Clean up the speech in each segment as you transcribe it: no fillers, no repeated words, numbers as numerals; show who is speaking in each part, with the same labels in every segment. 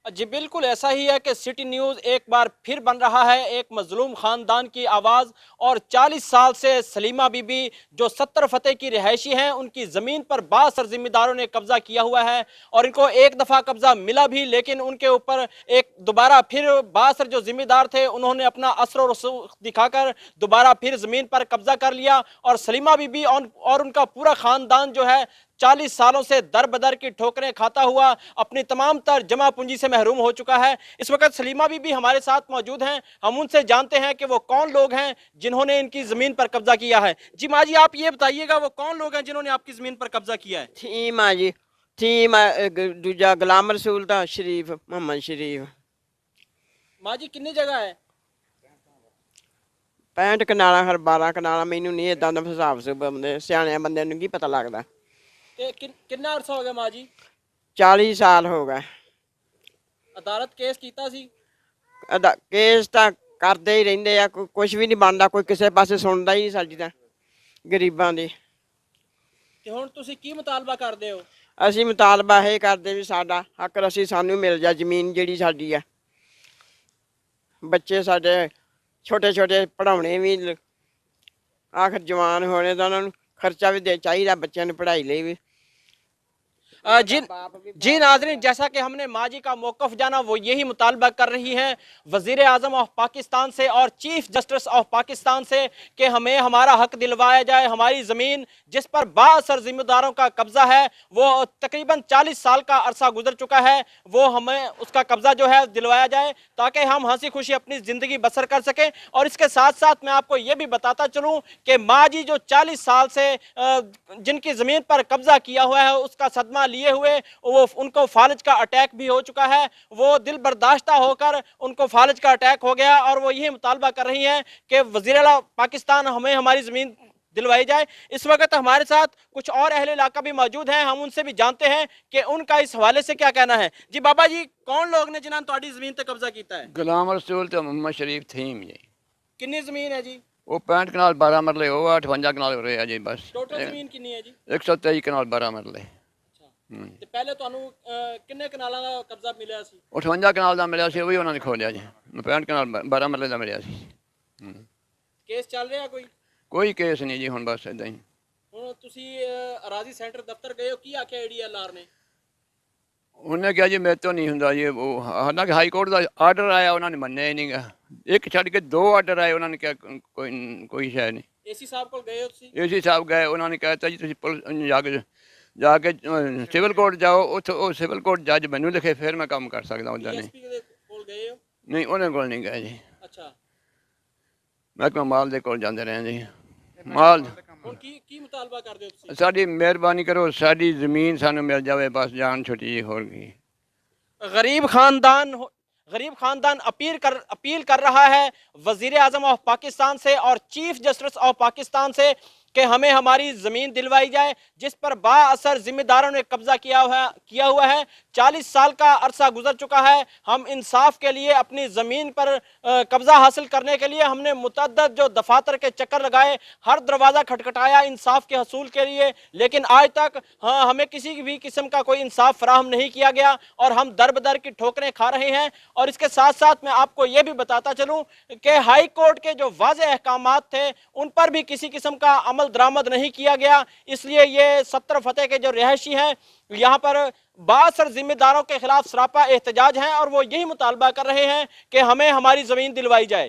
Speaker 1: जी बिल्कुल ऐसा ही है कि सिटी न्यूज़ एक बार फिर बन रहा है एक मजलूम खानदान की आवाज़। और 40 साल से सलीमा बीबी जो 70 फतेह की रिहायशी हैं, उनकी ज़मीन पर बासर जिम्मेदारों ने कब्जा किया हुआ है। और इनको एक दफ़ा कब्जा मिला भी, लेकिन उनके ऊपर एक दोबारा फिर बासर जो जिम्मेदार थे उन्होंने अपना असर और रसूख दिखाकर दोबारा फिर ज़मीन पर कब्जा कर लिया। और सलीमा बीबी और उनका पूरा ख़ानदान जो है 40 सालों से दर बदर की ठोकरें खाता हुआ अपनी तमाम तर जमा पूंजी से महरूम हो चुका है। इस वक्त सलीमा बीबी हमारे साथ मौजूद हैं। हम उनसे जानते हैं कि वो कौन लोग हैं जिन्होंने इनकी ज़मीन पर कब्जा किया है। जी माँ जी, आप ये बताइएगा वो कौन लोग हैं जिन्होंने आपकी ज़मीन पर कब्जा किया है?
Speaker 2: थी माँ जी, थी माँ दूजा गुलाम रसूल था, शरीफ मोहम्मद शरीफ।
Speaker 1: माँ जी कितनी जगह है?
Speaker 2: 65 कनाला हर 12 कनाला। मैनू नहीं इदा का हिसाब से बंदे सियाने बंदे नूं की पता लगता।
Speaker 1: कितना अरसा हो गया माँ जी?
Speaker 2: 40 साल हो गए।
Speaker 1: अदालत केस कीता सी?
Speaker 2: केस तो करते ही रहिंदे आ, कुछ भी नहीं बनता, कोई किसी पासे सुनता ही नहीं साडी तां गरीबां दी।
Speaker 1: ते हुण तुसीं की मुतालबा करदे हो?
Speaker 2: ਅਸੀਂ ਮੁਤਾਲਬਾ ਇਹ ਕਰਦੇ ਵੀ ਸਾਡਾ ਹੱਕ ਅਸੀਂ ਸਾਨੂੰ ਮਿਲ ਜਾ, ਜ਼ਮੀਨ ਜਿਹੜੀ ਸਾਡੀ ਆ। ਬੱਚੇ ਸਾਡੇ ਛੋਟੇ ਛੋਟੇ ਪੜ੍ਹਾਉਣੇ ਵੀ, ਆਖਰ ਜਵਾਨ ਹੋਣੇ ਤਾਂ ਉਹਨਾਂ ਨੂੰ ਖਰਚਾ भी दे चाहिए बच्चों ने पढ़ाई ਲਈ भी।
Speaker 1: जी नाज़रीन, जैसा कि हमने माँ जी का मौक़िफ़ जाना, वो यही मुतालबा कर रही हैं वज़ीर आज़म ऑफ पाकिस्तान से और चीफ जस्टिस ऑफ पाकिस्तान से कि हमें हमारा हक दिलवाया जाए। हमारी ज़मीन जिस पर बाअसर ज़िम्मेदारों का कब्ज़ा है, वो तकरीबन 40 साल का अरसा गुजर चुका है, वो हमें उसका कब्ज़ा जो है दिलवाया जाए ताकि हम हंसी खुशी अपनी ज़िंदगी बसर कर सकें। और इसके साथ साथ मैं आपको ये भी बताता चलूँ कि माँ जी जो 40 साल से जिनकी ज़मीन पर कब्ज़ा किया हुआ है, उसका सदमा लिए हुए वो उनको फालिज का अटैक भी हो चुका है। वो दिल बर्दाश्ता होकर उनको फालिज का अटैक हो गया और वो यही मुतालबा कर रही हैं कि वज़ीर आला पाकिस्तान हमें हमारी ज़मीन दिलवाई जाए। इस वक्त हमारे साथ कुछ और अहले इलाका भी मौजूद हैं, हम उनसे भी जानते हैं कि उनका इस हवाले से क्या कहना है। जी बाबा जी, कौन लोग ने जिन्होंने तुम्हारी ज़मीन पर कब्जा किया है?
Speaker 3: गुलाम रसूल तो मोहम्मद शरीफ थीम जी।
Speaker 1: कितनी ज़मीन है जी?
Speaker 3: वो 65 कनाल 12 मरले, वो 58 कनाल हो रहे हैं जी। बस
Speaker 1: टोटल ज़मीन कितनी है जी?
Speaker 3: 123 कनाल 12 मरले।
Speaker 1: ਤੇ ਪਹਿਲੇ ਤੁਹਾਨੂੰ ਕਿੰਨੇ ਕਨਾਲਾਂ ਦਾ ਕਬਜ਼ਾ ਮਿਲਿਆ ਸੀ?
Speaker 3: 58 ਕਨਾਲ ਦਾ ਮਿਲਿਆ ਸੀ, ਉਹ ਵੀ ਉਹਨਾਂ ਨੇ ਖੋ ਲਿਆ ਜੀ। 65 ਕਨਾਲ 12 ਮਰਲੇ ਦਾ ਮਿਲਿਆ ਸੀ।
Speaker 1: ਕੇਸ ਚੱਲ ਰਿਹਾ ਕੋਈ?
Speaker 3: ਕੋਈ ਕੇਸ ਨਹੀਂ ਜੀ, ਹੁਣ ਬਸ ਇਦਾਂ ਹੀ।
Speaker 1: ਹੁਣ ਤੁਸੀਂ ਅਰਾਜ਼ੀ ਸੈਂਟਰ ਦਫ਼ਤਰ ਗਏ ਹੋ, ਕੀ ਆਖਿਆ ਏਡੀਐਲਆਰ ਨੇ?
Speaker 3: ਉਹਨੇ ਕਿਹਾ ਜੀ ਮੇਰੇ ਤੋਂ ਨਹੀਂ ਹੁੰਦਾ ਜੀ। ਉਹ ਹਾਲਾਂਕਿ ਹਾਈ ਕੋਰਟ ਦਾ ਆਰਡਰ ਆਇਆ, ਉਹਨਾਂ ਨੇ ਮੰਨਿਆ ਹੀ ਨਹੀਂ ਗਾ। ਇੱਕ ਛੱਡ ਕੇ 2 ਆਰਡਰ ਆਏ, ਉਹਨਾਂ ਨੇ ਕਿਹਾ ਕੋਈ ਸ਼ਾਇਦ ਨਹੀਂ।
Speaker 1: ਏਸੀ ਸਾਹਿਬ ਕੋਲ ਗਏ ਹੋ ਤੁਸੀਂ?
Speaker 3: ਏਸੀ ਸਾਹਿਬ ਗਏ, ਉਹਨਾਂ ਨੇ ਕਹਿਤਾ ਜੀ ਤੁਸੀਂ ਪੁਲਿਸ जाके सिविल कोर्ट जाओ, उतो सिविल कोर्ट जज मैनू लिखे फिर मैं काम कर सकता। उदा नहीं नहीं, उन्हें कोल नहीं गए जी।
Speaker 1: अच्छा,
Speaker 3: महकमा माल दे कोल जाते रहे जी। माल
Speaker 1: की मुतालबा करदे हो तुसीं?
Speaker 3: साडी मेहरबानी करो, साडी ज़मीन सानू मिल जाए, बस जान छुट्टी जी। होर की
Speaker 1: गरीब खानदान अपील कर रहा है वज़ीर आज़म ऑफ पाकिस्तान से और चीफ जस्टिस ऑफ पाकिस्तान से कि हमें हमारी ज़मीन दिलवाई जाए जिस पर बाअसर जिम्मेदारों ने कब्जा किया हुआ है। 40 साल का अरसा गुजर चुका है। हम इंसाफ के लिए अपनी ज़मीन पर कब्जा हासिल करने के लिए हमने मुतअद्दिद जो दफातर के चक्कर लगाए, हर दरवाज़ा खटखटाया इंसाफ के हसूल के लिए, लेकिन आज तक हमें किसी भी किस्म का कोई इंसाफ फराहम नहीं किया गया और हम दर बदर की ठोकरें खा रहे हैं। और इसके साथ साथ मैं आपको ये भी बताता चलूँ कि हाई कोर्ट के जो वाज़ेह अहकामात थे उन पर भी किसी किस्म का अमल दरामद नहीं किया गया। इसलिए ये 70 फतेह के जो रिहायशी हैं यहाँ पर बाअसर जिम्मेदारों के खिलाफ सरापा एहतजाज हैं और वो यही मुतालबा कर रहे हैं कि हमें हमारी जमीन दिलवाई जाए।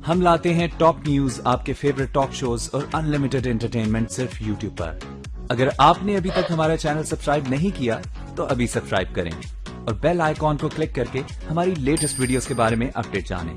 Speaker 4: हम लाते हैं टॉप न्यूज, आपके फेवरेट टॉक शोज और अनलिमिटेड एंटरटेनमेंट सिर्फ यूट्यूब पर। अगर आपने अभी तक हमारा चैनल सब्सक्राइब नहीं किया तो अभी सब्सक्राइब करें और बेल आइकॉन को क्लिक करके हमारी लेटेस्ट वीडियोस के बारे में अपडेट जानें।